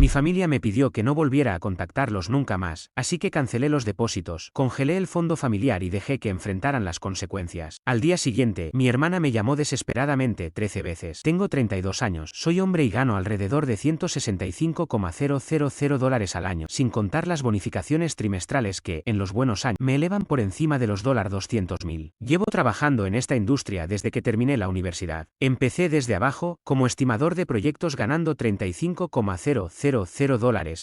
Mi familia me pidió que no volviera a contactarlos nunca más, así que cancelé los depósitos, congelé el fondo familiar y dejé que enfrentaran las consecuencias. Al día siguiente, mi hermana me llamó desesperadamente 13 veces. Tengo 32 años, soy hombre y gano alrededor de $165,000 al año, sin contar las bonificaciones trimestrales que, en los buenos años, me elevan por encima de los $200,000. Llevo trabajando en esta industria desde que terminé la universidad. Empecé desde abajo, como estimador de proyectos ganando $35,000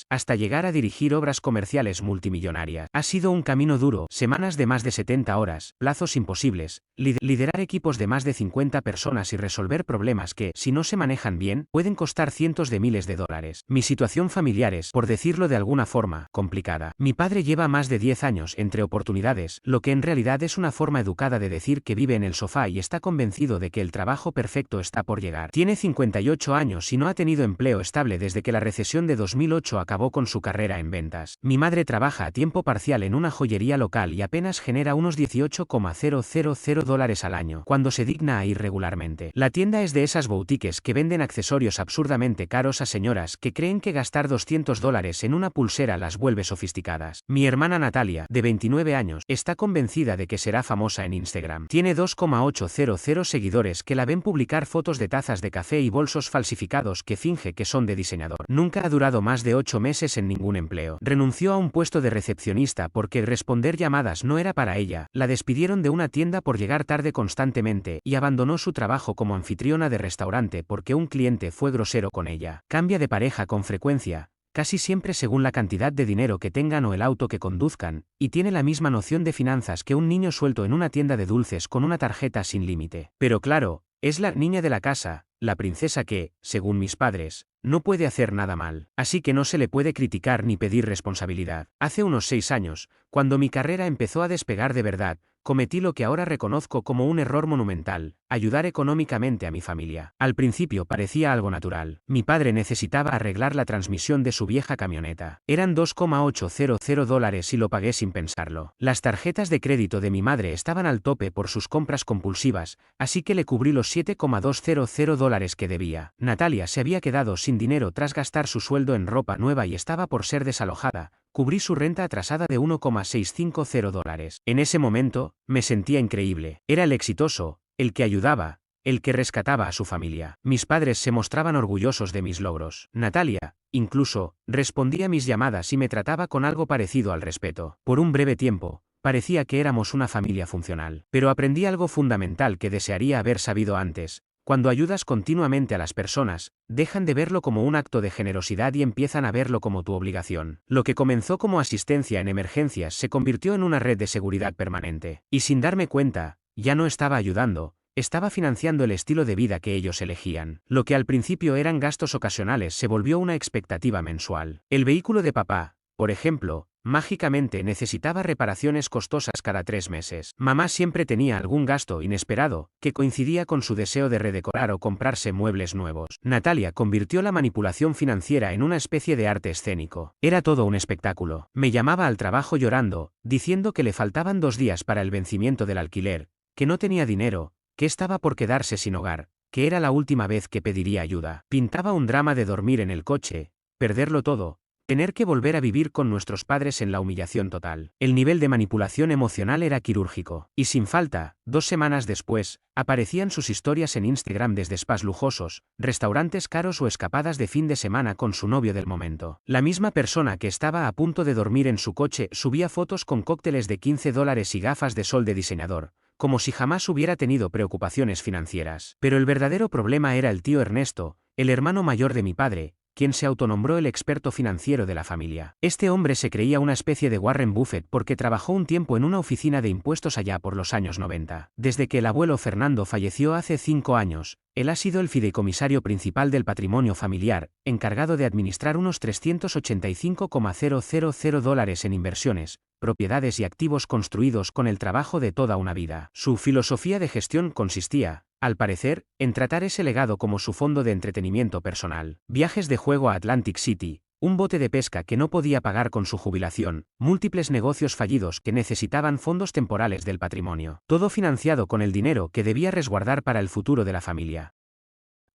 hasta llegar a dirigir obras comerciales multimillonarias. Ha sido un camino duro, semanas de más de 70 horas, plazos imposibles, liderar equipos de más de 50 personas y resolver problemas que, si no se manejan bien, pueden costar cientos de miles de dólares. Mi situación familiar es, por decirlo de alguna forma, complicada. Mi padre lleva más de 10 años entre oportunidades, lo que en realidad es una forma educada de decir que vive en el sofá y está convencido de que el trabajo perfecto está por llegar. Tiene 58 años y no ha tenido empleo estable desde que la recesión de 2008 acabó con su carrera en ventas. Mi madre trabaja a tiempo parcial en una joyería local y apenas genera unos $18,000 al año, cuando se digna a ir regularmente. La tienda es de esas boutiques que venden accesorios absurdamente caros a señoras que creen que gastar $200 en una pulsera las vuelve sofisticadas. Mi hermana Natalia, de 29 años, está convencida de que será famosa en Instagram. Tiene 2,800 seguidores que la ven publicar fotos de tazas de café y bolsos falsificados que finge que son de diseñador. Nunca ha durado más de 8 meses en ningún empleo. Renunció a un puesto de recepcionista porque responder llamadas no era para ella, la despidieron de una tienda por llegar tarde constantemente y abandonó su trabajo como anfitriona de restaurante porque un cliente fue grosero con ella. Cambia de pareja con frecuencia, casi siempre según la cantidad de dinero que tengan o el auto que conduzcan, y tiene la misma noción de finanzas que un niño suelto en una tienda de dulces con una tarjeta sin límite. Pero claro, es la niña de la casa, la princesa que, según mis padres, no puede hacer nada mal, así que no se le puede criticar ni pedir responsabilidad. Hace unos 6 años, cuando mi carrera empezó a despegar de verdad, cometí lo que ahora reconozco como un error monumental: ayudar económicamente a mi familia. Al principio parecía algo natural. Mi padre necesitaba arreglar la transmisión de su vieja camioneta. Eran $2,800 y lo pagué sin pensarlo. Las tarjetas de crédito de mi madre estaban al tope por sus compras compulsivas, así que le cubrí los $7,200 que debía. Natalia se había quedado sin dinero tras gastar su sueldo en ropa nueva y estaba por ser desalojada. Cubrí su renta atrasada de $1,650. En ese momento, me sentía increíble. Era el exitoso, el que ayudaba, el que rescataba a su familia. Mis padres se mostraban orgullosos de mis logros. Natalia, incluso, respondía a mis llamadas y me trataba con algo parecido al respeto. Por un breve tiempo, parecía que éramos una familia funcional. Pero aprendí algo fundamental que desearía haber sabido antes. Cuando ayudas continuamente a las personas, dejan de verlo como un acto de generosidad y empiezan a verlo como tu obligación. Lo que comenzó como asistencia en emergencias se convirtió en una red de seguridad permanente. Y sin darme cuenta, ya no estaba ayudando, estaba financiando el estilo de vida que ellos elegían. Lo que al principio eran gastos ocasionales se volvió una expectativa mensual. El vehículo de papá, por ejemplo, mágicamente necesitaba reparaciones costosas cada 3 meses. Mamá siempre tenía algún gasto inesperado, que coincidía con su deseo de redecorar o comprarse muebles nuevos. Natalia convirtió la manipulación financiera en una especie de arte escénico. Era todo un espectáculo. Me llamaba al trabajo llorando, diciendo que le faltaban 2 días para el vencimiento del alquiler, que no tenía dinero, que estaba por quedarse sin hogar, que era la última vez que pediría ayuda. Pintaba un drama de dormir en el coche, perderlo todo, tener que volver a vivir con nuestros padres en la humillación total. El nivel de manipulación emocional era quirúrgico. Y sin falta, 2 semanas después, aparecían sus historias en Instagram desde spas lujosos, restaurantes caros o escapadas de fin de semana con su novio del momento. La misma persona que estaba a punto de dormir en su coche subía fotos con cócteles de $15 y gafas de sol de diseñador, como si jamás hubiera tenido preocupaciones financieras. Pero el verdadero problema era el tío Ernesto, el hermano mayor de mi padre, quien se autonombró el experto financiero de la familia. Este hombre se creía una especie de Warren Buffett porque trabajó un tiempo en una oficina de impuestos allá por los años 90. Desde que el abuelo Fernando falleció hace 5 años, él ha sido el fideicomisario principal del patrimonio familiar, encargado de administrar unos $385,000 en inversiones, propiedades y activos construidos con el trabajo de toda una vida. Su filosofía de gestión consistía, al parecer, en tratar ese legado como su fondo de entretenimiento personal. Viajes de juego a Atlantic City, un bote de pesca que no podía pagar con su jubilación, múltiples negocios fallidos que necesitaban fondos temporales del patrimonio. Todo financiado con el dinero que debía resguardar para el futuro de la familia.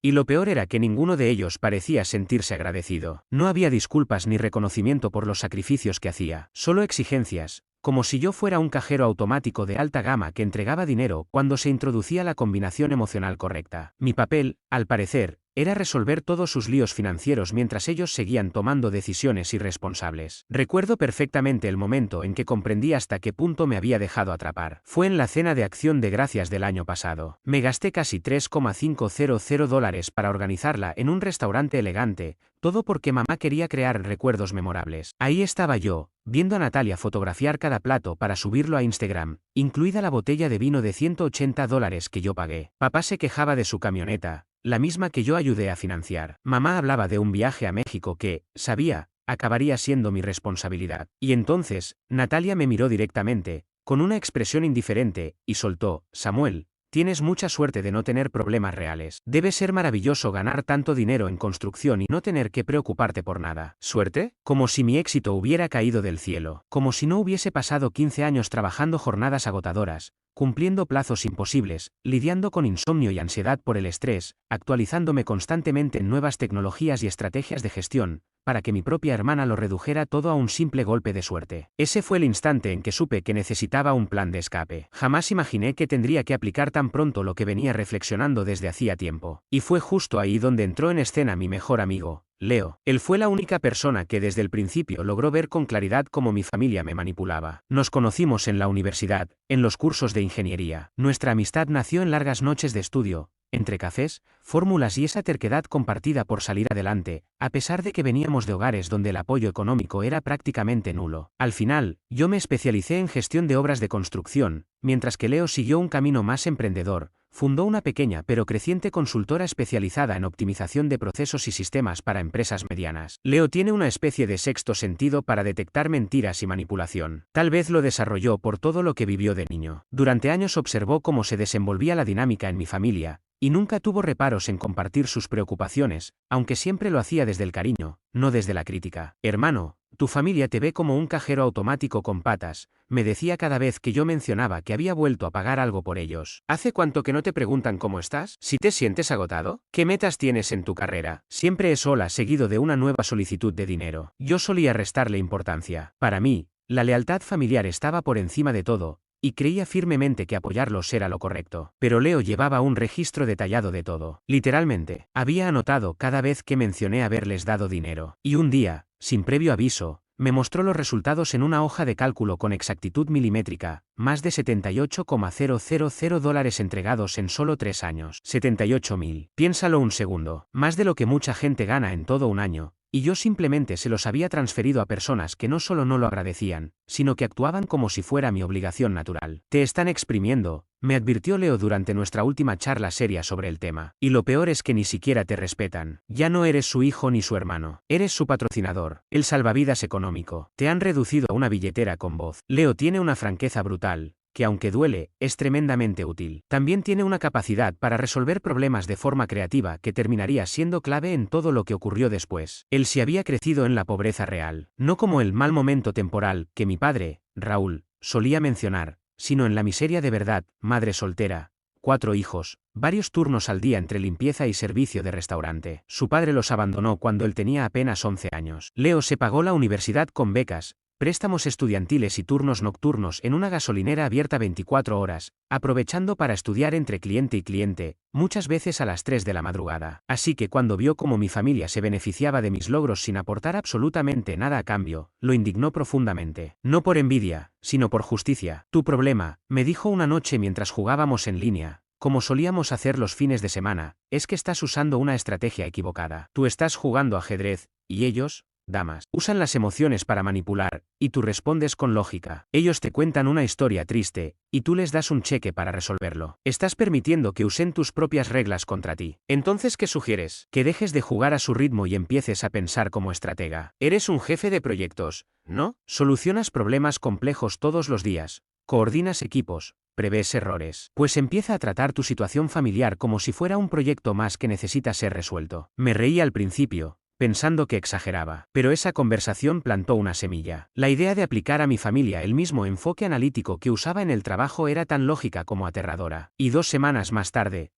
Y lo peor era que ninguno de ellos parecía sentirse agradecido. No había disculpas ni reconocimiento por los sacrificios que hacía, solo exigencias, como si yo fuera un cajero automático de alta gama que entregaba dinero cuando se introducía la combinación emocional correcta. Mi papel, al parecer, era resolver todos sus líos financieros mientras ellos seguían tomando decisiones irresponsables. Recuerdo perfectamente el momento en que comprendí hasta qué punto me había dejado atrapar. Fue en la cena de Acción de Gracias del año pasado. Me gasté casi $3,500 para organizarla en un restaurante elegante, todo porque mamá quería crear recuerdos memorables. Ahí estaba yo, viendo a Natalia fotografiar cada plato para subirlo a Instagram, incluida la botella de vino de $180 que yo pagué. Papá se quejaba de su camioneta, la misma que yo ayudé a financiar. Mamá hablaba de un viaje a México que, sabía, acabaría siendo mi responsabilidad. Y entonces, Natalia me miró directamente, con una expresión indiferente, y soltó: Samuel, tienes mucha suerte de no tener problemas reales. Debe ser maravilloso ganar tanto dinero en construcción y no tener que preocuparte por nada. ¿Suerte? Como si mi éxito hubiera caído del cielo. Como si no hubiese pasado 15 años trabajando jornadas agotadoras, cumpliendo plazos imposibles, lidiando con insomnio y ansiedad por el estrés, actualizándome constantemente en nuevas tecnologías y estrategias de gestión, para que mi propia hermana lo redujera todo a un simple golpe de suerte. Ese fue el instante en que supe que necesitaba un plan de escape. Jamás imaginé que tendría que aplicar tan pronto lo que venía reflexionando desde hacía tiempo. Y fue justo ahí donde entró en escena mi mejor amigo, Leo. Él fue la única persona que desde el principio logró ver con claridad cómo mi familia me manipulaba. Nos conocimos en la universidad, en los cursos de ingeniería. Nuestra amistad nació en largas noches de estudio, entre cafés, fórmulas y esa terquedad compartida por salir adelante, a pesar de que veníamos de hogares donde el apoyo económico era prácticamente nulo. Al final, yo me especialicé en gestión de obras de construcción, mientras que Leo siguió un camino más emprendedor. Fundó una pequeña pero creciente consultora especializada en optimización de procesos y sistemas para empresas medianas. Leo tiene una especie de sexto sentido para detectar mentiras y manipulación. Tal vez lo desarrolló por todo lo que vivió de niño. Durante años observó cómo se desenvolvía la dinámica en mi familia, y nunca tuvo reparos en compartir sus preocupaciones, aunque siempre lo hacía desde el cariño, no desde la crítica. Hermano, tu familia te ve como un cajero automático con patas, me decía cada vez que yo mencionaba que había vuelto a pagar algo por ellos. ¿Hace cuánto que no te preguntan cómo estás? ¿Si te sientes agotado? ¿Qué metas tienes en tu carrera? Siempre es hola seguido de una nueva solicitud de dinero. Yo solía restarle importancia. Para mí, la lealtad familiar estaba por encima de todo, y creía firmemente que apoyarlos era lo correcto. Pero Leo llevaba un registro detallado de todo. Literalmente, había anotado cada vez que mencioné haberles dado dinero. Y un día, sin previo aviso, me mostró los resultados en una hoja de cálculo con exactitud milimétrica, más de $78,000 entregados en solo 3 años. 78.000. Piénsalo un segundo, más de lo que mucha gente gana en todo un año. Y yo simplemente se los había transferido a personas que no solo no lo agradecían, sino que actuaban como si fuera mi obligación natural. Te están exprimiendo, me advirtió Leo durante nuestra última charla seria sobre el tema. Y lo peor es que ni siquiera te respetan. Ya no eres su hijo ni su hermano. Eres su patrocinador, el salvavidas económico. Te han reducido a una billetera con voz. Leo tiene una franqueza brutal, que aunque duele, es tremendamente útil. También tiene una capacidad para resolver problemas de forma creativa que terminaría siendo clave en todo lo que ocurrió después. Él sí había crecido en la pobreza real, no como el mal momento temporal que mi padre, Raúl, solía mencionar, sino en la miseria de verdad. Madre soltera, 4 hijos, varios turnos al día entre limpieza y servicio de restaurante. Su padre los abandonó cuando él tenía apenas 11 años. Leo se pagó la universidad con becas, préstamos estudiantiles y turnos nocturnos en una gasolinera abierta 24 horas, aprovechando para estudiar entre cliente y cliente, muchas veces a las 3 de la madrugada. Así que cuando vio cómo mi familia se beneficiaba de mis logros sin aportar absolutamente nada a cambio, lo indignó profundamente. No por envidia, sino por justicia. Tu problema, me dijo una noche mientras jugábamos en línea, como solíamos hacer los fines de semana, es que estás usando una estrategia equivocada. Tú estás jugando ajedrez, y ellos, damas, usan las emociones para manipular, y tú respondes con lógica. Ellos te cuentan una historia triste, y tú les das un cheque para resolverlo. Estás permitiendo que usen tus propias reglas contra ti. Entonces, ¿qué sugieres? Que dejes de jugar a su ritmo y empieces a pensar como estratega. Eres un jefe de proyectos, ¿no? Solucionas problemas complejos todos los días, coordinas equipos, prevés errores. Pues empieza a tratar tu situación familiar como si fuera un proyecto más que necesita ser resuelto. Me reí al principio, pensando que exageraba, pero esa conversación plantó una semilla. La idea de aplicar a mi familia el mismo enfoque analítico que usaba en el trabajo era tan lógica como aterradora. Y 2 semanas más tarde,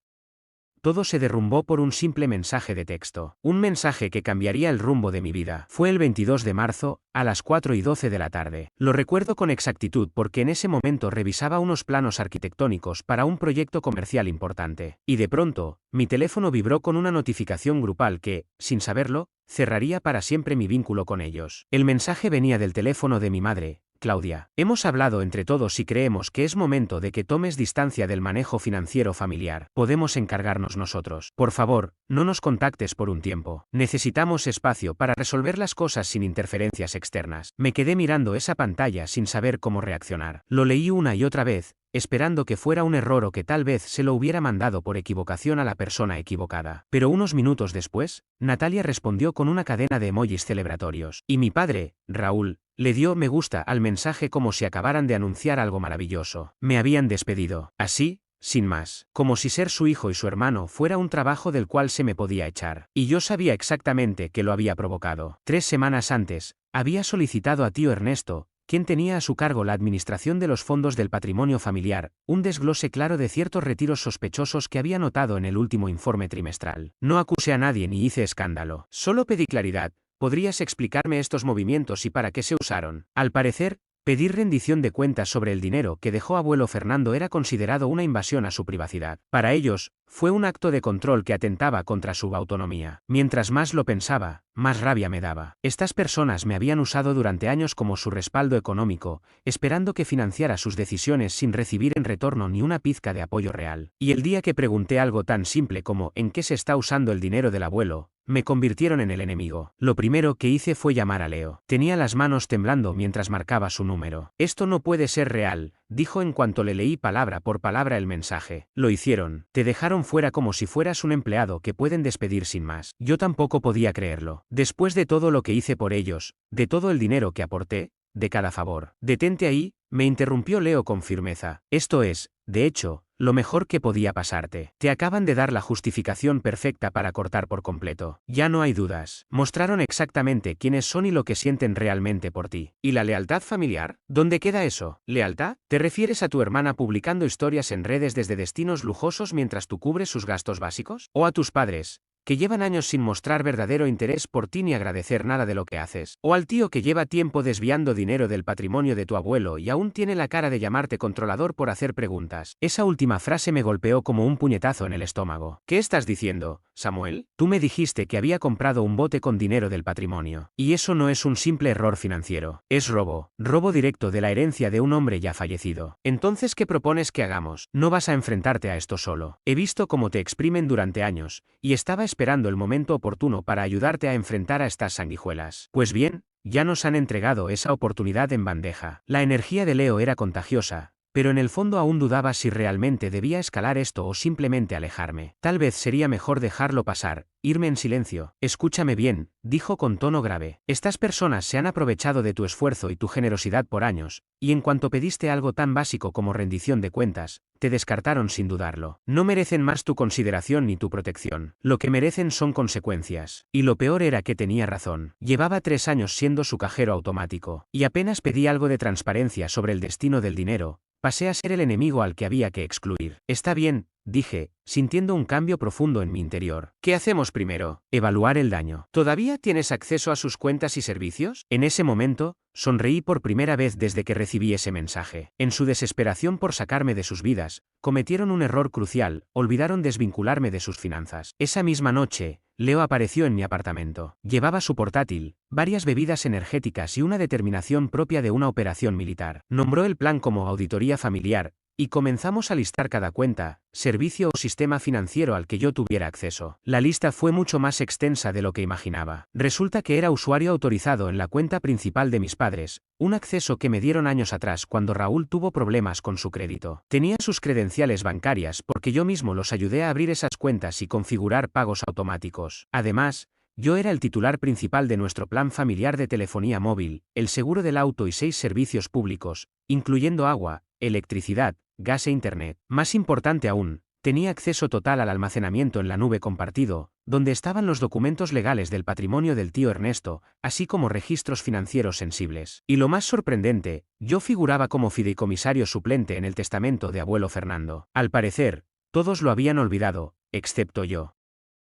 todo se derrumbó por un simple mensaje de texto. Un mensaje que cambiaría el rumbo de mi vida. Fue el 22 de marzo, a las 4:12 de la tarde. Lo recuerdo con exactitud porque en ese momento revisaba unos planos arquitectónicos para un proyecto comercial importante. Y de pronto, mi teléfono vibró con una notificación grupal que, sin saberlo, cerraría para siempre mi vínculo con ellos. El mensaje venía del teléfono de mi madre, Claudia. Hemos hablado entre todos y creemos que es momento de que tomes distancia del manejo financiero familiar. Podemos encargarnos nosotros. Por favor, no nos contactes por un tiempo. Necesitamos espacio para resolver las cosas sin interferencias externas. Me quedé mirando esa pantalla sin saber cómo reaccionar. Lo leí una y otra vez, esperando que fuera un error o que tal vez se lo hubiera mandado por equivocación a la persona equivocada. Pero unos minutos después, Natalia respondió con una cadena de emojis celebratorios. Y mi padre, Raúl, le dio me gusta al mensaje como si acabaran de anunciar algo maravilloso. Me habían despedido. Así, sin más. Como si ser su hijo y su hermano fuera un trabajo del cual se me podía echar. Y yo sabía exactamente qué lo había provocado. 3 semanas antes, había solicitado a tío Ernesto, quien tenía a su cargo la administración de los fondos del patrimonio familiar, un desglose claro de ciertos retiros sospechosos que había notado en el último informe trimestral. No acusé a nadie ni hice escándalo. Solo pedí claridad. ¿Podrías explicarme estos movimientos y para qué se usaron? Al parecer, pedir rendición de cuentas sobre el dinero que dejó abuelo Fernando era considerado una invasión a su privacidad. Para ellos, fue un acto de control que atentaba contra su autonomía. Mientras más lo pensaba, más rabia me daba. Estas personas me habían usado durante años como su respaldo económico, esperando que financiara sus decisiones sin recibir en retorno ni una pizca de apoyo real. Y el día que pregunté algo tan simple como ¿en qué se está usando el dinero del abuelo?, me convirtieron en el enemigo. Lo primero que hice fue llamar a Leo. Tenía las manos temblando mientras marcaba su número. Esto no puede ser real, dijo en cuanto le leí palabra por palabra el mensaje. Lo hicieron. Te dejaron fuera como si fueras un empleado que pueden despedir sin más. Yo tampoco podía creerlo. Después de todo lo que hice por ellos, de todo el dinero que aporté, de cada favor. Detente ahí, me interrumpió Leo con firmeza. Esto es, de hecho, lo mejor que podía pasarte. Te acaban de dar la justificación perfecta para cortar por completo. Ya no hay dudas. Mostraron exactamente quiénes son y lo que sienten realmente por ti. ¿Y la lealtad familiar? ¿Dónde queda eso? ¿Lealtad? ¿Te refieres a tu hermana publicando historias en redes desde destinos lujosos mientras tú cubres sus gastos básicos? ¿O a tus padres, que llevan años sin mostrar verdadero interés por ti ni agradecer nada de lo que haces? ¿O al tío que lleva tiempo desviando dinero del patrimonio de tu abuelo y aún tiene la cara de llamarte controlador por hacer preguntas? Esa última frase me golpeó como un puñetazo en el estómago. ¿Qué estás diciendo, Samuel? Tú me dijiste que había comprado un bote con dinero del patrimonio. Y eso no es un simple error financiero. Es robo. Robo directo de la herencia de un hombre ya fallecido. Entonces, ¿qué propones que hagamos? No vas a enfrentarte a esto solo. He visto cómo te exprimen durante años, y estaba esperando el momento oportuno para ayudarte a enfrentar a estas sanguijuelas. Pues bien, ya nos han entregado esa oportunidad en bandeja. La energía de Leo era contagiosa, pero en el fondo aún dudaba si realmente debía escalar esto o simplemente alejarme. Tal vez sería mejor dejarlo pasar, irme en silencio. Escúchame bien, dijo con tono grave. Estas personas se han aprovechado de tu esfuerzo y tu generosidad por años, y en cuanto pediste algo tan básico como rendición de cuentas, te descartaron sin dudarlo. No merecen más tu consideración ni tu protección. Lo que merecen son consecuencias. Y lo peor era que tenía razón. Llevaba 3 años siendo su cajero automático, y apenas pedí algo de transparencia sobre el destino del dinero, pasé a ser el enemigo al que había que excluir. Está bien, dije, sintiendo un cambio profundo en mi interior. ¿Qué hacemos primero? Evaluar el daño. ¿Todavía tienes acceso a sus cuentas y servicios? En ese momento, sonreí por primera vez desde que recibí ese mensaje. En su desesperación por sacarme de sus vidas, cometieron un error crucial, olvidaron desvincularme de sus finanzas. Esa misma noche, Leo apareció en mi apartamento. Llevaba su portátil, varias bebidas energéticas y una determinación propia de una operación militar. Nombró el plan como auditoría familiar, y comenzamos a listar cada cuenta, servicio o sistema financiero al que yo tuviera acceso. La lista fue mucho más extensa de lo que imaginaba. Resulta que era usuario autorizado en la cuenta principal de mis padres, un acceso que me dieron años atrás cuando Raúl tuvo problemas con su crédito. Tenía sus credenciales bancarias porque yo mismo los ayudé a abrir esas cuentas y configurar pagos automáticos. Además, yo era el titular principal de nuestro plan familiar de telefonía móvil, el seguro del auto y 6 servicios públicos, incluyendo agua, electricidad, gas e internet. Más importante aún, tenía acceso total al almacenamiento en la nube compartido, donde estaban los documentos legales del patrimonio del tío Ernesto, así como registros financieros sensibles. Y lo más sorprendente, yo figuraba como fideicomisario suplente en el testamento de abuelo Fernando. Al parecer, todos lo habían olvidado, excepto yo.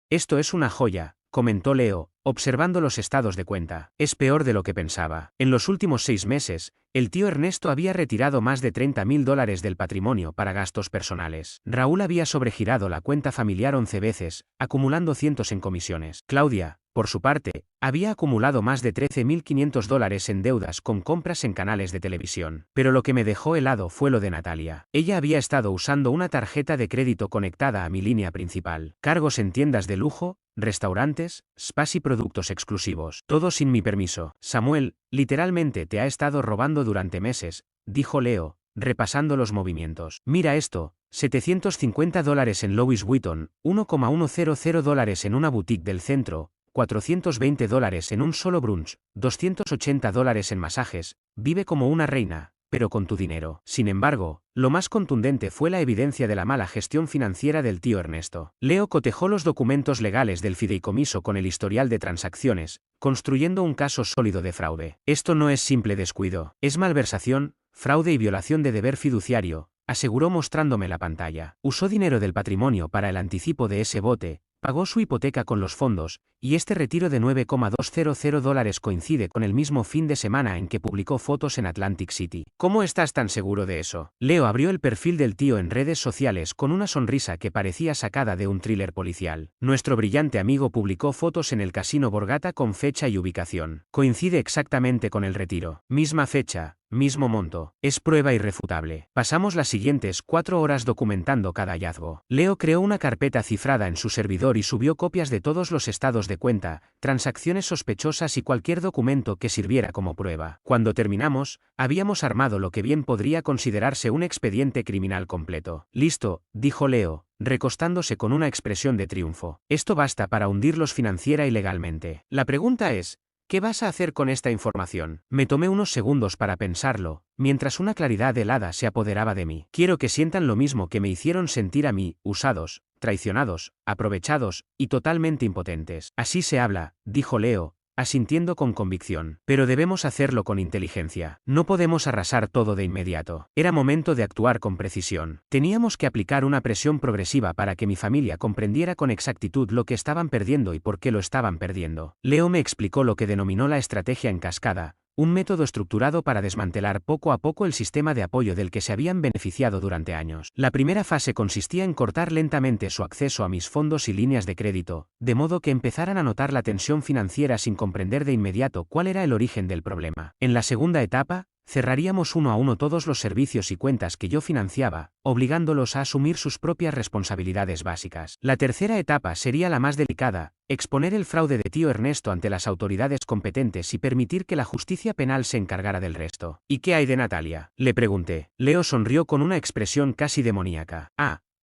Esto es una joya, comentó Leo, observando los estados de cuenta. Es peor de lo que pensaba. En los últimos 6 meses, el tío Ernesto había retirado más de $30.000 del patrimonio para gastos personales. Raúl había sobregirado la cuenta familiar 11 veces, acumulando cientos en comisiones. Claudia, por su parte, había acumulado más de $13.500 en deudas con compras en canales de televisión. Pero lo que me dejó helado fue lo de Natalia. Ella había estado usando una tarjeta de crédito conectada a mi línea principal. Cargos en tiendas de lujo, restaurantes, spas y productos exclusivos. Todo sin mi permiso. Samuel, literalmente te ha estado robando durante meses, dijo Leo, repasando los movimientos. Mira esto, $750 en Louis Vuitton, $1,100 en una boutique del centro, $420 en un solo brunch, $280 en masajes, vive como una reina, pero con tu dinero. Sin embargo, lo más contundente fue la evidencia de la mala gestión financiera del tío Ernesto. Leo cotejó los documentos legales del fideicomiso con el historial de transacciones, construyendo un caso sólido de fraude. Esto no es simple descuido, es malversación, fraude y violación de deber fiduciario, aseguró mostrándome la pantalla. Usó dinero del patrimonio para el anticipo de ese bote, pagó su hipoteca con los fondos, y este retiro de $9,200 coincide con el mismo fin de semana en que publicó fotos en Atlantic City. ¿Cómo estás tan seguro de eso? Leo abrió el perfil del tío en redes sociales con una sonrisa que parecía sacada de un thriller policial. Nuestro brillante amigo publicó fotos en el Casino Borgata con fecha y ubicación. Coincide exactamente con el retiro. Misma fecha, mismo monto. Es prueba irrefutable. Pasamos las siguientes 4 horas documentando cada hallazgo. Leo creó una carpeta cifrada en su servidor y subió copias de todos los estados de cuenta, transacciones sospechosas y cualquier documento que sirviera como prueba. Cuando terminamos, habíamos armado lo que bien podría considerarse un expediente criminal completo. Listo, dijo Leo, recostándose con una expresión de triunfo. Esto basta para hundirlos financiera y legalmente. La pregunta es, ¿qué vas a hacer con esta información? Me tomé unos segundos para pensarlo, mientras una claridad helada se apoderaba de mí. Quiero que sientan lo mismo que me hicieron sentir a mí, usados, traicionados, aprovechados, y totalmente impotentes. Así se habla, dijo Leo, asintiendo con convicción. Pero debemos hacerlo con inteligencia. No podemos arrasar todo de inmediato. Era momento de actuar con precisión. Teníamos que aplicar una presión progresiva para que mi familia comprendiera con exactitud lo que estaban perdiendo y por qué lo estaban perdiendo. Leo me explicó lo que denominó la estrategia en cascada, un método estructurado para desmantelar poco a poco el sistema de apoyo del que se habían beneficiado durante años. La primera fase consistía en cortar lentamente su acceso a mis fondos y líneas de crédito, de modo que empezaran a notar la tensión financiera sin comprender de inmediato cuál era el origen del problema. En la segunda etapa, cerraríamos uno a uno todos los servicios y cuentas que yo financiaba, obligándolos a asumir sus propias responsabilidades básicas. La tercera etapa sería la más delicada, exponer el fraude de tío Ernesto ante las autoridades competentes y permitir que la justicia penal se encargara del resto. ¿Y qué hay de Natalia?, le pregunté. Leo sonrió con una expresión casi demoníaca.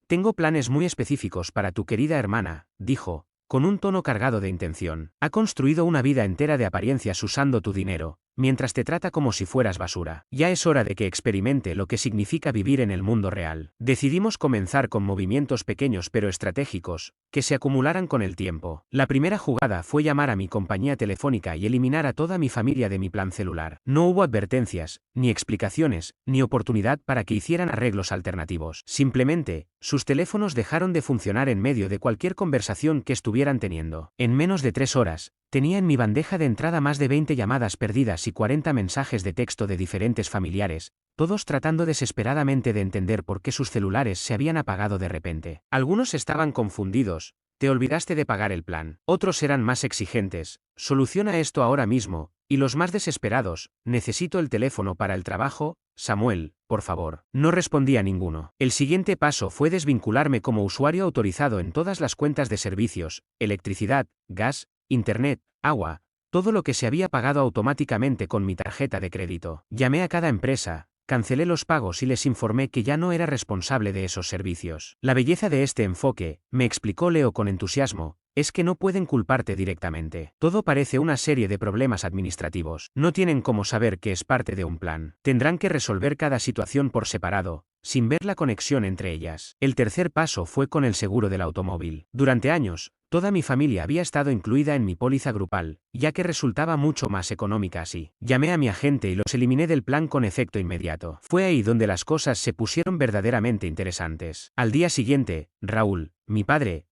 Tengo planes muy específicos para tu querida hermana, dijo, con un tono cargado de intención. Ha construido una vida entera de apariencias usando tu dinero, mientras te trata como si fueras basura. Ya es hora de que experimente lo que significa vivir en el mundo real. Decidimos comenzar con movimientos pequeños pero estratégicos, que se acumularan con el tiempo. La primera jugada fue llamar a mi compañía telefónica y eliminar a toda mi familia de mi plan celular. No hubo advertencias, ni explicaciones, ni oportunidad para que hicieran arreglos alternativos. Simplemente, sus teléfonos dejaron de funcionar en medio de cualquier conversación que estuvieran teniendo. En menos de 3 horas, tenía en mi bandeja de entrada más de 20 llamadas perdidas y 40 mensajes de texto de diferentes familiares, todos tratando desesperadamente de entender por qué sus celulares se habían apagado de repente. Algunos estaban confundidos, te olvidaste de pagar el plan. Otros eran más exigentes, soluciona esto ahora mismo, y los más desesperados, necesito el teléfono para el trabajo, Samuel, por favor. No respondí a ninguno. El siguiente paso fue desvincularme como usuario autorizado en todas las cuentas de servicios, electricidad, gas, internet, agua, todo lo que se había pagado automáticamente con mi tarjeta de crédito. Llamé a cada empresa, cancelé los pagos y les informé que ya no era responsable de esos servicios. La belleza de este enfoque, me explicó Leo con entusiasmo, es que no pueden culparte directamente. Todo parece una serie de problemas administrativos. No tienen cómo saber que es parte de un plan. Tendrán que resolver cada situación por separado, sin ver la conexión entre ellas. El tercer paso fue con el seguro del automóvil. Durante años, toda mi familia había estado incluida en mi póliza grupal, ya que resultaba mucho más económica así. Llamé a mi agente y los eliminé del plan con efecto inmediato. Fue ahí donde las cosas se pusieron verdaderamente interesantes. Al día siguiente, Raúl, mi padre,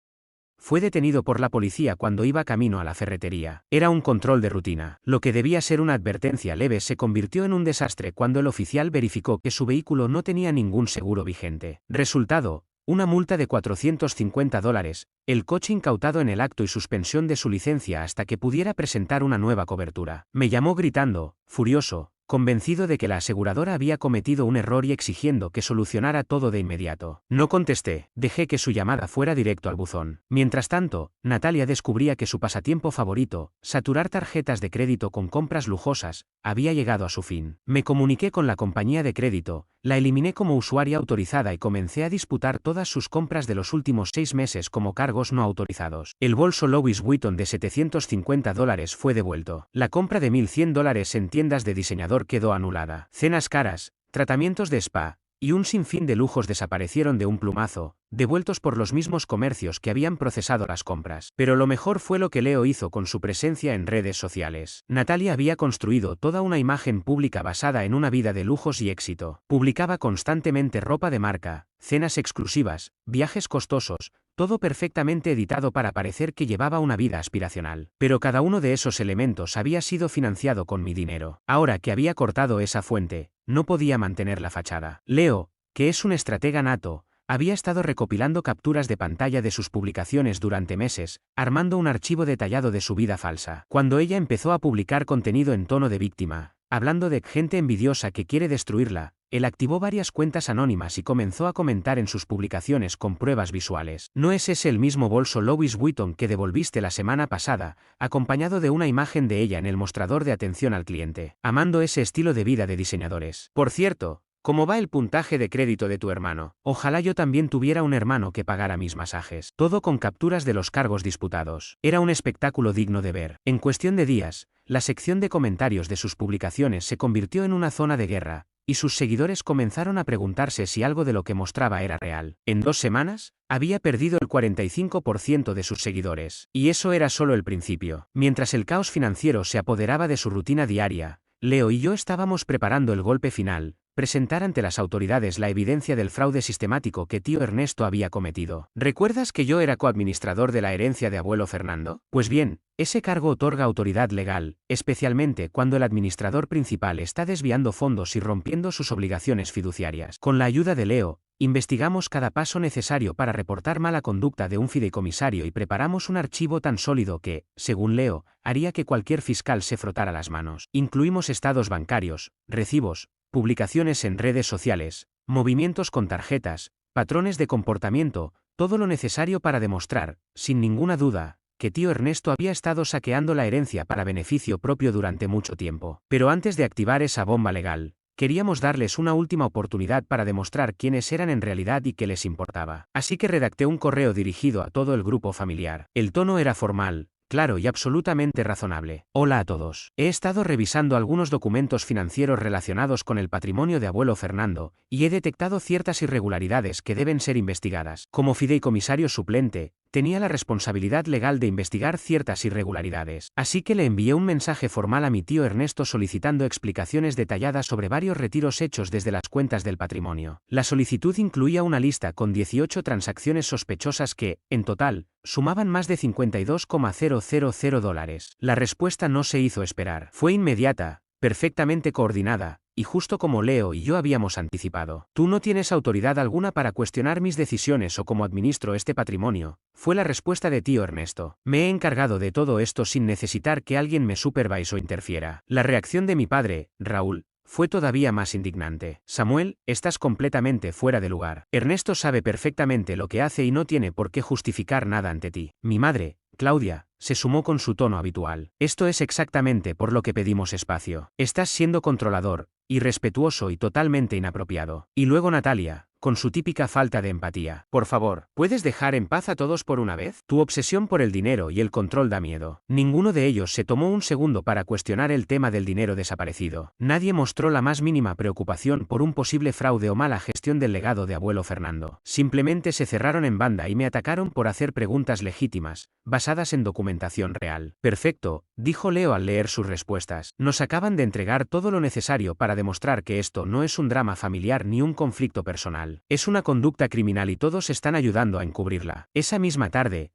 fue detenido por la policía cuando iba camino a la ferretería. Era un control de rutina. Lo que debía ser una advertencia leve se convirtió en un desastre cuando el oficial verificó que su vehículo no tenía ningún seguro vigente. Resultado: una multa de $450, el coche incautado en el acto y suspensión de su licencia hasta que pudiera presentar una nueva cobertura. Me llamó gritando, furioso, convencido de que la aseguradora había cometido un error y exigiendo que solucionara todo de inmediato. No contesté, dejé que su llamada fuera directo al buzón. Mientras tanto, Natalia descubría que su pasatiempo favorito, saturar tarjetas de crédito con compras lujosas, había llegado a su fin. Me comuniqué con la compañía de crédito, la eliminé como usuaria autorizada y comencé a disputar todas sus compras de los últimos 6 meses como cargos no autorizados. El bolso Louis Vuitton de $750 fue devuelto. La compra de $1.100 en tiendas de diseñador quedó anulada. Cenas caras, tratamientos de spa y un sinfín de lujos desaparecieron de un plumazo, devueltos por los mismos comercios que habían procesado las compras. Pero lo mejor fue lo que Leo hizo con su presencia en redes sociales. Natalia había construido toda una imagen pública basada en una vida de lujos y éxito. Publicaba constantemente ropa de marca, cenas exclusivas, viajes costosos, todo perfectamente editado para parecer que llevaba una vida aspiracional. Pero cada uno de esos elementos había sido financiado con mi dinero. Ahora que había cortado esa fuente, no podía mantener la fachada. Leo, que es un estratega nato, había estado recopilando capturas de pantalla de sus publicaciones durante meses, armando un archivo detallado de su vida falsa. Cuando ella empezó a publicar contenido en tono de víctima, hablando de gente envidiosa que quiere destruirla, él activó varias cuentas anónimas y comenzó a comentar en sus publicaciones con pruebas visuales. ¿No es ese el mismo bolso Louis Vuitton que devolviste la semana pasada, acompañado de una imagen de ella en el mostrador de atención al cliente? Amando ese estilo de vida de diseñadores. Por cierto, ¿cómo va el puntaje de crédito de tu hermano? Ojalá yo también tuviera un hermano que pagara mis masajes. Todo con capturas de los cargos disputados. Era un espectáculo digno de ver. En cuestión de días, la sección de comentarios de sus publicaciones se convirtió en una zona de guerra, y sus seguidores comenzaron a preguntarse si algo de lo que mostraba era real. En 2 semanas, había perdido el 45% de sus seguidores. Y eso era solo el principio. Mientras el caos financiero se apoderaba de su rutina diaria, Leo y yo estábamos preparando el golpe final: presentar ante las autoridades la evidencia del fraude sistemático que tío Ernesto había cometido. ¿Recuerdas que yo era coadministrador de la herencia de abuelo Fernando? Pues bien, ese cargo otorga autoridad legal, especialmente cuando el administrador principal está desviando fondos y rompiendo sus obligaciones fiduciarias. Con la ayuda de Leo, investigamos cada paso necesario para reportar mala conducta de un fideicomisario y preparamos un archivo tan sólido que, según Leo, haría que cualquier fiscal se frotara las manos. Incluimos estados bancarios, recibos, publicaciones en redes sociales, movimientos con tarjetas, patrones de comportamiento, todo lo necesario para demostrar, sin ninguna duda, que tío Ernesto había estado saqueando la herencia para beneficio propio durante mucho tiempo. Pero antes de activar esa bomba legal, queríamos darles una última oportunidad para demostrar quiénes eran en realidad y qué les importaba. Así que redacté un correo dirigido a todo el grupo familiar. El tono era formal, claro y absolutamente razonable. Hola a todos. He estado revisando algunos documentos financieros relacionados con el patrimonio de abuelo Fernando, y he detectado ciertas irregularidades que deben ser investigadas. Como fideicomisario suplente, tenía la responsabilidad legal de investigar ciertas irregularidades. Así que le envié un mensaje formal a mi tío Ernesto solicitando explicaciones detalladas sobre varios retiros hechos desde las cuentas del patrimonio. La solicitud incluía una lista con 18 transacciones sospechosas que, en total, sumaban más de $52,000. La respuesta no se hizo esperar. Fue inmediata, perfectamente coordinada, y justo como Leo y yo habíamos anticipado. Tú no tienes autoridad alguna para cuestionar mis decisiones o cómo administro este patrimonio, fue la respuesta de tío Ernesto. Me he encargado de todo esto sin necesitar que alguien me supervise o interfiera. La reacción de mi padre, Raúl, fue todavía más indignante. Samuel, estás completamente fuera de lugar. Ernesto sabe perfectamente lo que hace y no tiene por qué justificar nada ante ti. Mi madre, Claudia, se sumó con su tono habitual. Esto es exactamente por lo que pedimos espacio. Estás siendo controlador, irrespetuoso y totalmente inapropiado. Y luego Natalia, con su típica falta de empatía. Por favor, ¿puedes dejar en paz a todos por una vez? Tu obsesión por el dinero y el control da miedo. Ninguno de ellos se tomó un segundo para cuestionar el tema del dinero desaparecido. Nadie mostró la más mínima preocupación por un posible fraude o mala gestión del legado de abuelo Fernando. Simplemente se cerraron en banda y me atacaron por hacer preguntas legítimas, basadas en documentación real. Perfecto, dijo Leo al leer sus respuestas. Nos acaban de entregar todo lo necesario para demostrar que esto no es un drama familiar ni un conflicto personal. Es una conducta criminal y todos están ayudando a encubrirla. Esa misma tarde,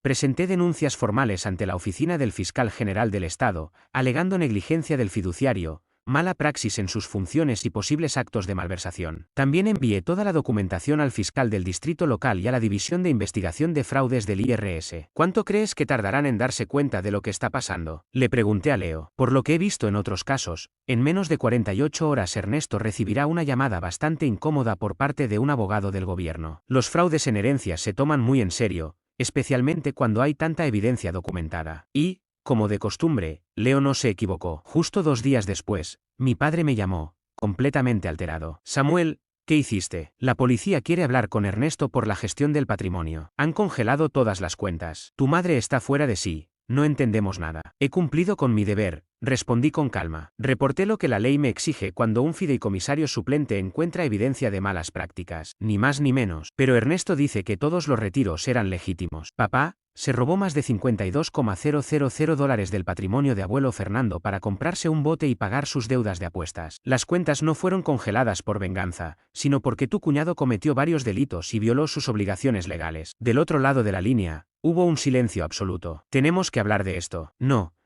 presenté denuncias formales ante la oficina del fiscal general del Estado, alegando negligencia del fiduciario, mala praxis en sus funciones y posibles actos de malversación. También envié toda la documentación al fiscal del distrito local y a la División de Investigación de Fraudes del IRS. ¿Cuánto crees que tardarán en darse cuenta de lo que está pasando? Le pregunté a Leo. Por lo que he visto en otros casos, en menos de 48 horas Ernesto recibirá una llamada bastante incómoda por parte de un abogado del gobierno. Los fraudes en herencias se toman muy en serio, especialmente cuando hay tanta evidencia documentada. Y, como de costumbre, Leo no se equivocó. Justo 2 días después, mi padre me llamó, completamente alterado. Samuel, ¿qué hiciste? La policía quiere hablar con Ernesto por la gestión del patrimonio. Han congelado todas las cuentas. Tu madre está fuera de sí. No entendemos nada. He cumplido con mi deber, respondí con calma. Reporté lo que la ley me exige cuando un fideicomisario suplente encuentra evidencia de malas prácticas. Ni más ni menos. Pero Ernesto dice que todos los retiros eran legítimos. Papá se robó más de $52,000 del patrimonio de abuelo Fernando para comprarse un bote y pagar sus deudas de apuestas. Las cuentas no fueron congeladas por venganza, sino porque tu cuñado cometió varios delitos y violó sus obligaciones legales. Del otro lado de la línea, hubo un silencio absoluto. Tenemos que hablar de esto.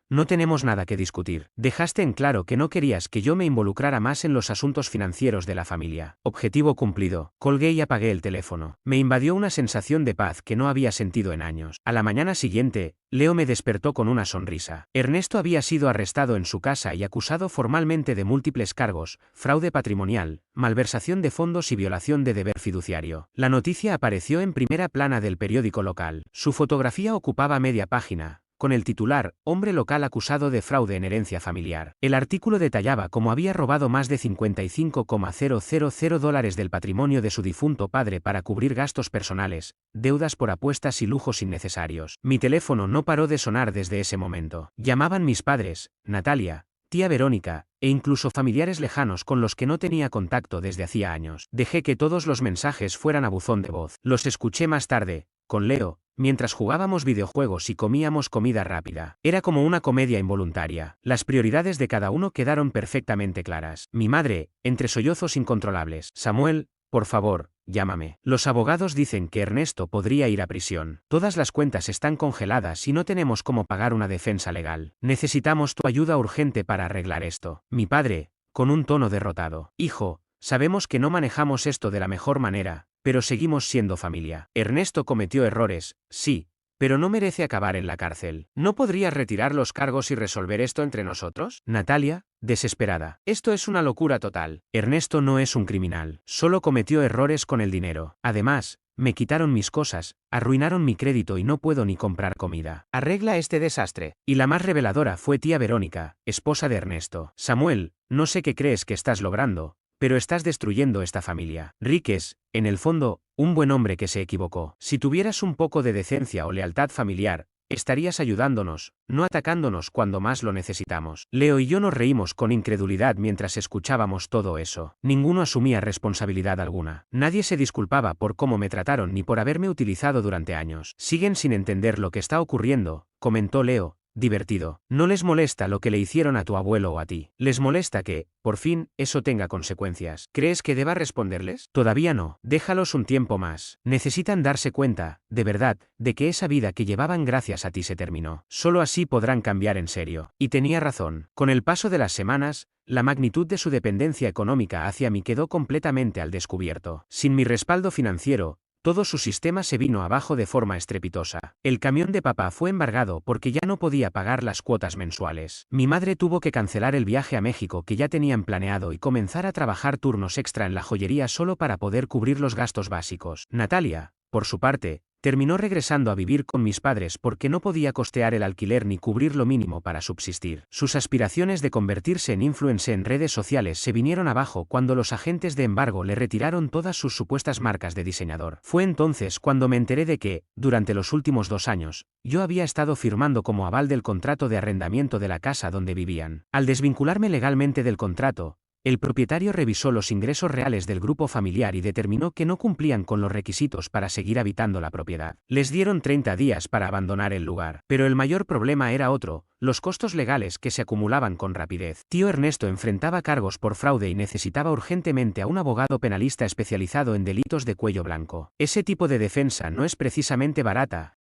No tenemos nada que discutir. Dejaste en claro que no querías que yo me involucrara más en los asuntos financieros de la familia. Objetivo cumplido. Colgué y apagué el teléfono. Me invadió una sensación de paz que no había sentido en años. A la mañana siguiente, Leo me despertó con una sonrisa. Ernesto había sido arrestado en su casa y acusado formalmente de múltiples cargos: fraude patrimonial, malversación de fondos y violación de deber fiduciario. La noticia apareció en primera plana del periódico local. Su fotografía ocupaba media página, con el titular: Hombre local acusado de fraude en herencia familiar. El artículo detallaba cómo había robado más de $55,000 del patrimonio de su difunto padre para cubrir gastos personales, deudas por apuestas y lujos innecesarios. Mi teléfono no paró de sonar desde ese momento. Llamaban mis padres, Natalia, tía Verónica, e incluso familiares lejanos con los que no tenía contacto desde hacía años. Dejé que todos los mensajes fueran a buzón de voz. Los escuché más tarde, con Leo, mientras jugábamos videojuegos y comíamos comida rápida. Era como una comedia involuntaria. Las prioridades de cada uno quedaron perfectamente claras. Mi madre, entre sollozos incontrolables: Samuel, por favor, llámame. Los abogados dicen que Ernesto podría ir a prisión. Todas las cuentas están congeladas y no tenemos cómo pagar una defensa legal. Necesitamos tu ayuda urgente para arreglar esto. Mi padre, con un tono derrotado: Hijo, sabemos que no manejamos esto de la mejor manera, pero seguimos siendo familia. Ernesto cometió errores, sí, pero no merece acabar en la cárcel. ¿No podrías retirar los cargos y resolver esto entre nosotros? Natalia, desesperada: Esto es una locura total. Ernesto no es un criminal. Solo cometió errores con el dinero. Además, me quitaron mis cosas, arruinaron mi crédito y no puedo ni comprar comida. Arregla este desastre. Y la más reveladora fue tía Verónica, esposa de Ernesto. Samuel, no sé qué crees que estás logrando, pero estás destruyendo esta familia. Rick es, en el fondo, un buen hombre que se equivocó. Si tuvieras un poco de decencia o lealtad familiar, estarías ayudándonos, no atacándonos cuando más lo necesitamos. Leo y yo nos reímos con incredulidad mientras escuchábamos todo eso. Ninguno asumía responsabilidad alguna. Nadie se disculpaba por cómo me trataron ni por haberme utilizado durante años. Siguen sin entender lo que está ocurriendo, comentó Leo, divertido. No les molesta lo que le hicieron a tu abuelo o a ti. Les molesta que, por fin, eso tenga consecuencias. ¿Crees que deba responderles? Todavía no. Déjalos un tiempo más. Necesitan darse cuenta, de verdad, de que esa vida que llevaban gracias a ti se terminó. Solo así podrán cambiar en serio. Y tenía razón. Con el paso de las semanas, la magnitud de su dependencia económica hacia mí quedó completamente al descubierto. Sin mi respaldo financiero, todo su sistema se vino abajo de forma estrepitosa. El camión de papá fue embargado porque ya no podía pagar las cuotas mensuales. Mi madre tuvo que cancelar el viaje a México que ya tenían planeado y comenzar a trabajar turnos extra en la joyería solo para poder cubrir los gastos básicos. Natalia, por su parte, Terminó regresando a vivir con mis padres porque no podía costear el alquiler ni cubrir lo mínimo para subsistir. Sus aspiraciones de convertirse en influencer en redes sociales se vinieron abajo cuando los agentes de embargo le retiraron todas sus supuestas marcas de diseñador. Fue entonces cuando me enteré de que, durante los últimos 2 años, yo había estado firmando como aval del contrato de arrendamiento de la casa donde vivían. Al desvincularme legalmente del contrato, el propietario revisó los ingresos reales del grupo familiar y determinó que no cumplían con los requisitos para seguir habitando la propiedad. Les dieron 30 días para abandonar el lugar. Pero el mayor problema era otro: los costos legales que se acumulaban con rapidez. Tío Ernesto enfrentaba cargos por fraude y necesitaba urgentemente a un abogado penalista especializado en delitos de cuello blanco. Ese tipo de defensa no es precisamente barata.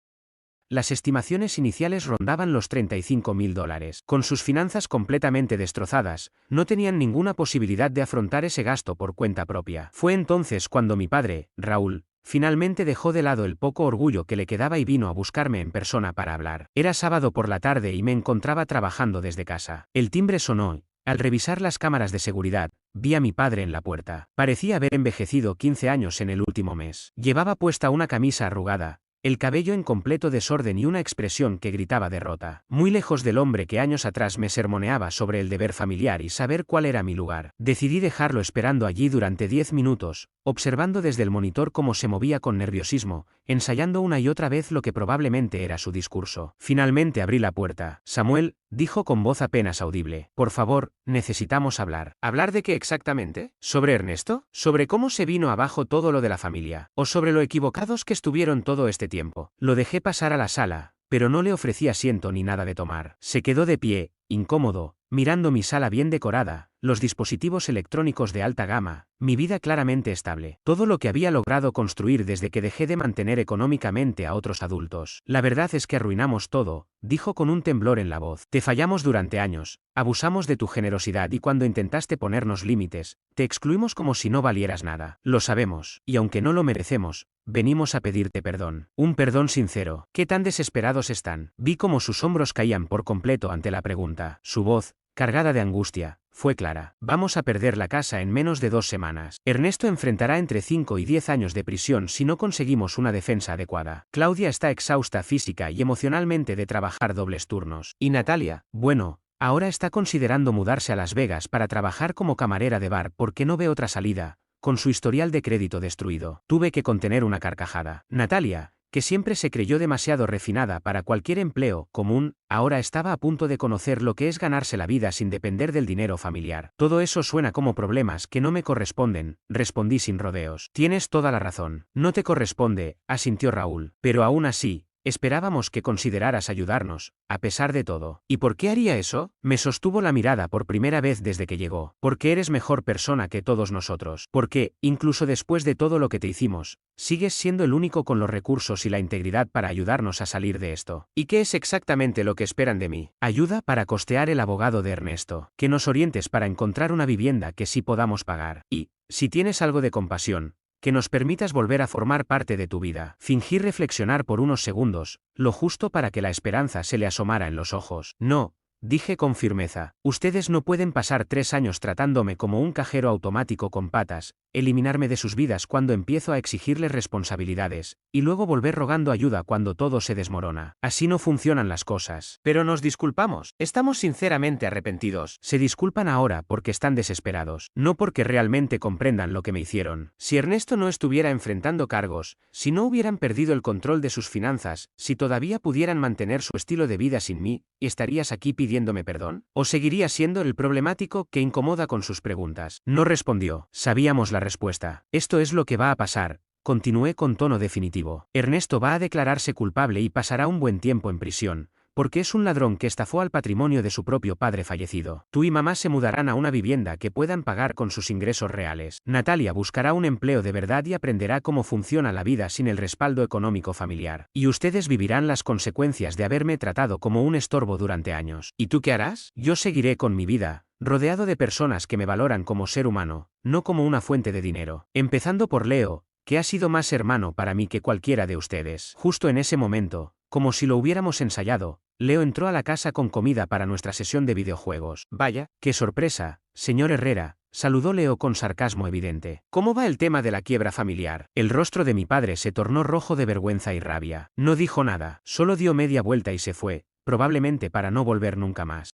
Las estimaciones iniciales rondaban los $35.000. Con sus finanzas completamente destrozadas, no tenían ninguna posibilidad de afrontar ese gasto por cuenta propia. Fue entonces cuando mi padre, Raúl, finalmente dejó de lado el poco orgullo que le quedaba y vino a buscarme en persona para hablar. Era sábado por la tarde y me encontraba trabajando desde casa. El timbre sonó. Al revisar las cámaras de seguridad, vi a mi padre en la puerta. Parecía haber envejecido 15 años en el último mes. Llevaba puesta una camisa arrugada, el cabello en completo desorden y una expresión que gritaba derrota. Muy lejos del hombre que años atrás me sermoneaba sobre el deber familiar y saber cuál era mi lugar. Decidí dejarlo esperando allí durante 10 minutos, observando desde el monitor cómo se movía con nerviosismo, ensayando una y otra vez lo que probablemente era su discurso. Finalmente abrí la puerta. «Samuel», dijo con voz apenas audible, «por favor, necesitamos hablar». ¿Hablar de qué exactamente? ¿Sobre Ernesto? ¿Sobre cómo se vino abajo todo lo de la familia? ¿O sobre lo equivocados que estuvieron todo este tiempo? Lo dejé pasar a la sala, pero no le ofrecí asiento ni nada de tomar. Se quedó de pie, incómodo, mirando mi sala bien decorada, los dispositivos electrónicos de alta gama, mi vida claramente estable, todo lo que había logrado construir desde que dejé de mantener económicamente a otros adultos. La verdad es que arruinamos todo, dijo con un temblor en la voz. Te fallamos durante años, abusamos de tu generosidad y cuando intentaste ponernos límites, te excluimos como si no valieras nada. Lo sabemos, y aunque no lo merecemos, venimos a pedirte perdón. Un perdón sincero. ¿Qué tan desesperados están? Vi cómo sus hombros caían por completo ante la pregunta. Su voz, cargada de angustia, fue clara. Vamos a perder la casa en menos de 2 semanas. Ernesto enfrentará entre 5 y 10 años de prisión si no conseguimos una defensa adecuada. Claudia está exhausta física y emocionalmente de trabajar dobles turnos. ¿Y Natalia? Bueno, ahora está considerando mudarse a Las Vegas para trabajar como camarera de bar porque no ve otra salida, con su historial de crédito destruido. Tuve que contener una carcajada. Natalia, que siempre se creyó demasiado refinada para cualquier empleo común, ahora estaba a punto de conocer lo que es ganarse la vida sin depender del dinero familiar. Todo eso suena como problemas que no me corresponden, respondí sin rodeos. Tienes toda la razón. No te corresponde, asintió Raúl. Pero aún así, esperábamos que consideraras ayudarnos, a pesar de todo. ¿Y por qué haría eso? Me sostuvo la mirada por primera vez desde que llegó. Porque eres mejor persona que todos nosotros. Porque, incluso después de todo lo que te hicimos, sigues siendo el único con los recursos y la integridad para ayudarnos a salir de esto. ¿Y qué es exactamente lo que esperan de mí? Ayuda para costear el abogado de Ernesto. Que nos orientes para encontrar una vivienda que sí podamos pagar. Y, si tienes algo de compasión, que nos permitas volver a formar parte de tu vida. Fingí reflexionar por unos segundos, lo justo para que la esperanza se le asomara en los ojos. No, dije con firmeza, ustedes no pueden pasar 3 años tratándome como un cajero automático con patas, eliminarme de sus vidas cuando empiezo a exigirles responsabilidades, y luego volver rogando ayuda cuando todo se desmorona. Así no funcionan las cosas. Pero nos disculpamos, estamos sinceramente arrepentidos. Se disculpan ahora porque están desesperados, no porque realmente comprendan lo que me hicieron. Si Ernesto no estuviera enfrentando cargos, si no hubieran perdido el control de sus finanzas, si todavía pudieran mantener su estilo de vida sin mí, ¿estarías aquí pidiéndome perdón? ¿O seguiría siendo el problemático que incomoda con sus preguntas? No respondió. Sabíamos la respuesta. Esto es lo que va a pasar, continué con tono definitivo. Ernesto va a declararse culpable y pasará un buen tiempo en prisión, porque es un ladrón que estafó al patrimonio de su propio padre fallecido. Tú y mamá se mudarán a una vivienda que puedan pagar con sus ingresos reales. Natalia buscará un empleo de verdad y aprenderá cómo funciona la vida sin el respaldo económico familiar. Y ustedes vivirán las consecuencias de haberme tratado como un estorbo durante años. ¿Y tú qué harás? Yo seguiré con mi vida, rodeado de personas que me valoran como ser humano, no como una fuente de dinero. Empezando por Leo, que ha sido más hermano para mí que cualquiera de ustedes. Justo en ese momento, como si lo hubiéramos ensayado, Leo entró a la casa con comida para nuestra sesión de videojuegos. Vaya, qué sorpresa, señor Herrera, saludó Leo con sarcasmo evidente. ¿Cómo va el tema de la quiebra familiar? El rostro de mi padre se tornó rojo de vergüenza y rabia. No dijo nada, solo dio media vuelta y se fue, probablemente para no volver nunca más.